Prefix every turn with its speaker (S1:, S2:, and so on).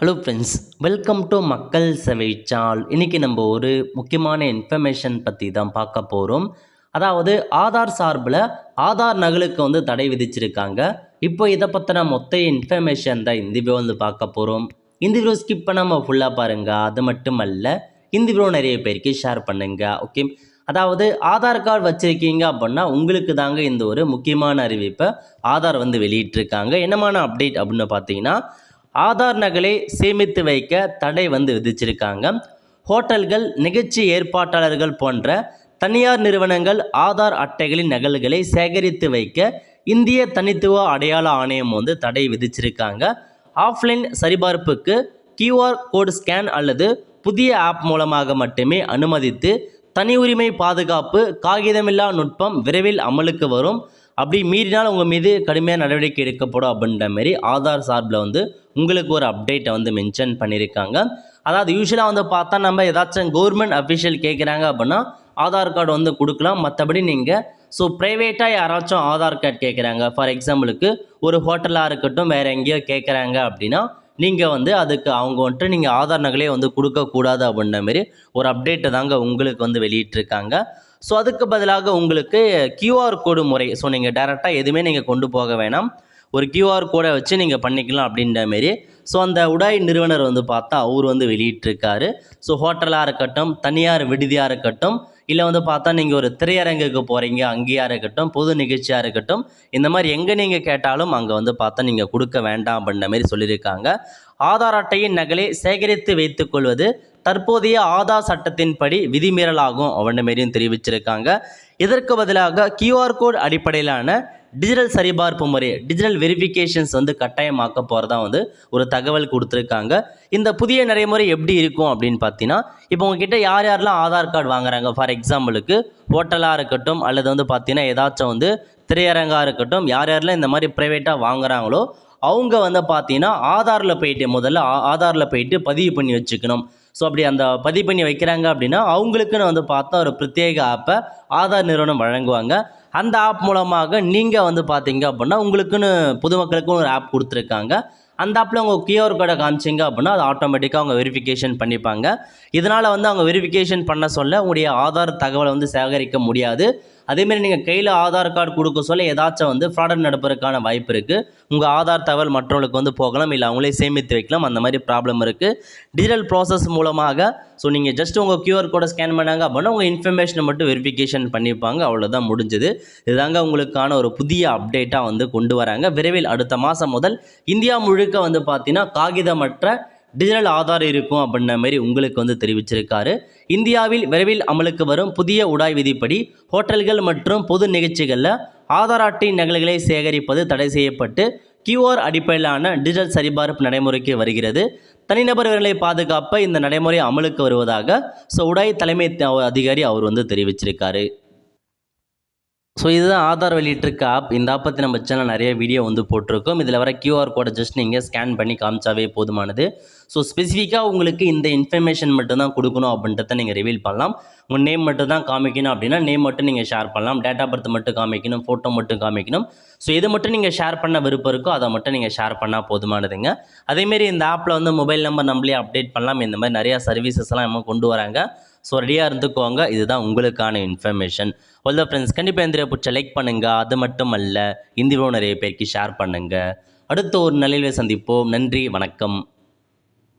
S1: Hello friends, welcome to மக்கள் சேவை சால். இன்றைக்கி நம்ம ஒரு முக்கியமான இன்ஃபர்மேஷன் பற்றி தான் பார்க்க போகிறோம். அதாவது ஆதார் சார்பில் ஆதார் நகலுக்கு தடை விதிச்சிருக்காங்க. இப்போ இதை பற்றின மொத்த இன்ஃபர்மேஷன் தான் இந்த வீடியோ பார்க்க போகிறோம். இந்த வீடியோ ஸ்கிப் பண்ணாமல் ஃபுல்லாக பாருங்கள். அது மட்டும் அல்ல, இந்த வீடியோ நிறைய பேருக்கு ஷேர் பண்ணுங்கள். ஓகே, அதாவது ஆதார் கார்டு வச்சுருக்கீங்க அப்படின்னா உங்களுக்கு தாங்க இந்த ஒரு முக்கியமான அறிவிப்பை ஆதார் வெளியிட்டிருக்காங்க. என்னமான அப்டேட் அப்படின்னு பார்த்தீங்கன்னா, ஆதார் நகலை சேமித்து வைக்க தடை விதிச்சிருக்காங்க. ஹோட்டல்கள், நிகழ்ச்சி ஏற்பாட்டாளர்கள் போன்ற தனியார் நிறுவனங்கள் ஆதார் அட்டைகளின் நகல்களை சேகரித்து வைக்க இந்திய தனித்துவ அடையாள ஆணையம் தடை விதிச்சிருக்காங்க. ஆஃப்லைன் சரிபார்ப்புக்கு கியூஆர் கோடு ஸ்கேன் அல்லது புதிய ஆப் மூலமாக மட்டுமே அனுமதித்து, தனி உரிமை பாதுகாப்பு காகிதமில்லா நுட்பம் விரைவில் அமலுக்கு வரும். அப்படி மீறினால் உங்கள் மீது கடுமையான நடவடிக்கை எடுக்கப்படும் அப்படின்ற மாரி ஆதார் சார்பில் உங்களுக்கு ஒரு அப்டேட்டை மென்ஷன் பண்ணியிருக்காங்க. அதாவது யூஸ்வலாக பார்த்தா நம்ம ஏதாச்சும் கவர்மெண்ட் அஃபிஷியல் கேட்குறாங்க அப்படின்னா ஆதார் கார்டு கொடுக்கலாம். மற்றபடி நீங்கள் ப்ரைவேட்டாக யாராச்சும் ஆதார் கார்டு கேட்குறாங்க, ஃபார் எக்ஸாம்பிளுக்கு ஒரு ஹோட்டலாக இருக்கட்டும், வேறு எங்கேயோ கேட்குறாங்க அப்படின்னா நீங்கள் அதுக்கு அவங்க நீங்கள் ஆதார் நகலே கொடுக்கக்கூடாது அப்படின்ற மாரி ஒரு அப்டேட்டை தாங்க உங்களுக்கு வெளியிட்டிருக்காங்க. அதுக்கு பதிலாக உங்களுக்கு கியூஆர் கோடு முறை, நீங்கள் டேரெக்டாக எதுவுமே நீங்கள் கொண்டு போக வேணாம், ஒரு கியூஆர் கோடை வச்சு நீங்கள் பண்ணிக்கலாம் அப்படின்ற மாரி அந்த உடாய் நிறுவனர் பார்த்தா அவர் வெளியிட்டிருக்காரு. ஹோட்டலாக இருக்கட்டும், தனியார் விடுதியாக இருக்கட்டும், இல்லை பார்த்தா நீங்கள் ஒரு திரையரங்குக்கு போகிறீங்க அங்கேயாக இருக்கட்டும், பொது நிகழ்ச்சியாக இருக்கட்டும், இந்த மாதிரி எங்கே நீங்கள் கேட்டாலும் அங்கே பார்த்தா நீங்கள் கொடுக்க வேண்டாம் அப்படின்ற மாரி சொல்லியிருக்காங்க. ஆதார் அட்டையின் நகலை சேகரித்து வைத்துக்கொள்வது தற்போதைய ஆதார் சட்டத்தின்படி விதிமீறலாகும் அப்படின்ற மாரியும் தெரிவிச்சிருக்காங்க. இதற்கு பதிலாக கியூஆர் கோட் அடிப்படையிலான டிஜிட்டல் சரிபார்ப்பு முறை, டிஜிட்டல் வெரிஃபிகேஷன்ஸ் கட்டாயமாக்க போகிறதா ஒரு தகவல் கொடுத்துருக்காங்க. இந்த புதிய நடைமுறை எப்படி இருக்கும் அப்படின்னு பார்த்தீங்கன்னா, இப்போ உங்ககிட்ட யார் யாரெல்லாம் ஆதார் கார்டு வாங்குறாங்க, ஃபார் எக்ஸாம்பிளுக்கு ஹோட்டலாக இருக்கட்டும் அல்லது பார்த்தீங்கன்னா ஏதாச்சும் திரையரங்காக இருக்கட்டும், யார் யாரெல்லாம் இந்த மாதிரி ப்ரைவேட்டாக வாங்குறாங்களோ அவங்க பார்த்தீங்கன்னா ஆதாரில் போயிட்டு முதல்ல ஆதாரில் போயிட்டு பதிவு பண்ணி வச்சுக்கணும். அப்படி அந்த பதிவு பண்ணி வைக்கிறாங்க அப்படின்னா அவங்களுக்குன்னு பார்த்தா ஒரு பிரத்யேக ஆப்பை ஆதார் நிறுவனம் வழங்குவாங்க. அந்த ஆப் மூலமாக நீங்கள் பார்த்தீங்க அப்படின்னா உங்களுக்குன்னு பொதுமக்களுக்கும் ஒரு ஆப் கொடுத்துருக்காங்க. அந்த ஆப்பில் உங்கள் கியூஆர் கோடை காமிச்சிங்க அப்படின்னா அது ஆட்டோமேட்டிக்காக அவங்க வெரிஃபிகேஷன் பண்ணிப்பாங்க. இதனால் அவங்க வெரிஃபிகேஷன் பண்ண சொல்ல உங்களுடைய ஆதார் தகவலை சேகரிக்க முடியாது. அதேமாரி நீங்கள் கையில் ஆதார் கார்டு கொடுக்க சொல்ல ஏதாச்சும் ஃப்ராட் நடப்பதற்கான வாய்ப்பு இருக்குது. உங்கள் ஆதார் தகவல் மற்றவங்களுக்கு போகலாம், இல்லை அவங்களே சேமித்து வைக்கலாம். அந்த மாதிரி ப்ராப்ளம் இருக்குது. டிஜிட்டல் ப்ராசஸ் மூலமாக நீங்கள் ஜஸ்ட் உங்கள் கியூஆர் கோடை ஸ்கேன் பண்ணாங்க அப்படின்னா உங்கள் இன்ஃபர்மேஷனை மட்டும் வெரிஃபிகேஷன் பண்ணிப்பாங்க. அவ்வளோதான், முடிஞ்சது. இதுதாங்க உங்களுக்கான ஒரு புதிய அப்டேட்டாக கொண்டு வராங்க. விரைவில் அடுத்த மாதம் முதல் இந்தியா முழுக்க பார்த்தீங்கன்னா காகிதமற்ற டிஜிட்டல் ஆதார் இருக்கும் அப்படின்ற மாதிரி உங்களுக்கு தெரிவிச்சிருக்காரு. இந்தியாவில் விரைவில் அமலுக்கு வரும் புதிய உடாய் விதிப்படி ஹோட்டல்கள் மற்றும் பொது நிகழ்ச்சிகளில் ஆதார் அட்டை நகல்களை சேகரிப்பது தடை செய்யப்பட்டு கியூஆர் அடிப்படையிலான டிஜிட்டல் சரிபார்ப்பு நடைமுறைக்கு வருகிறது. தனிநபர் விவரங்களை பாதுகாப்ப இந்த நடைமுறை அமலுக்கு வருவதாக உடாய் தலைமை அதிகாரி அவர் தெரிவிச்சிருக்காரு. இதுதான் ஆதார் வெளியிட்டிருக்க ஆப். இந்த ஆப் பற்றி நம்ம சேனல் நிறைய வீடியோ போட்டிருக்கோம். இதில் வர கியூஆர் கோடை ஜஸ்ட் நீங்கள் ஸ்கேன் பண்ணி காமிச்சாவே போதுமானது. ஸ்பெசிஃபிக்காக உங்களுக்கு இந்த இன்ஃபர்மேஷன் மட்டும்தான் கொடுக்கணும் அப்படின்றத நீங்கள் ரிவீல் பண்ணலாம். உங்கள் நேம் மட்டும் தான் காமிக்கணும் அப்படின்னா நேம் மட்டும் நீங்கள் ஷேர் பண்ணலாம். டேட் ஆஃப் பர்த் மட்டும் காமிக்கணும், ஃபோட்டோ மட்டும் காமிக்கணும். எது மட்டும் நீங்கள் ஷேர் பண்ண விருப்பம் இருக்கோ அதை மட்டும் நீங்கள் ஷேர் பண்ணால் போதுமானதுங்க. அதேமாரி இந்த ஆப்பில் மொபைல் நம்பர் நம்மளே அப்டேட் பண்ணலாம். இந்த மாதிரி நிறையா சர்வீசஸ்லாம் கொண்டு வராங்க. ரெடியாக இருந்துக்கோங்க. இதுதான் உங்களுக்கான இன்ஃபர்மேஷன். ஆல் த ஃப்ரெண்ட்ஸ், கண்டிப்பாக இந்த பிடிச்ச லைக் பண்ணுங்கள். அது மட்டும் அல்ல, இந்த வீடியோ நிறைய பேருக்கு ஷேர் பண்ணுங்கள். அடுத்த ஒரு நிலையில் சந்திப்போம். நன்றி, வணக்கம்.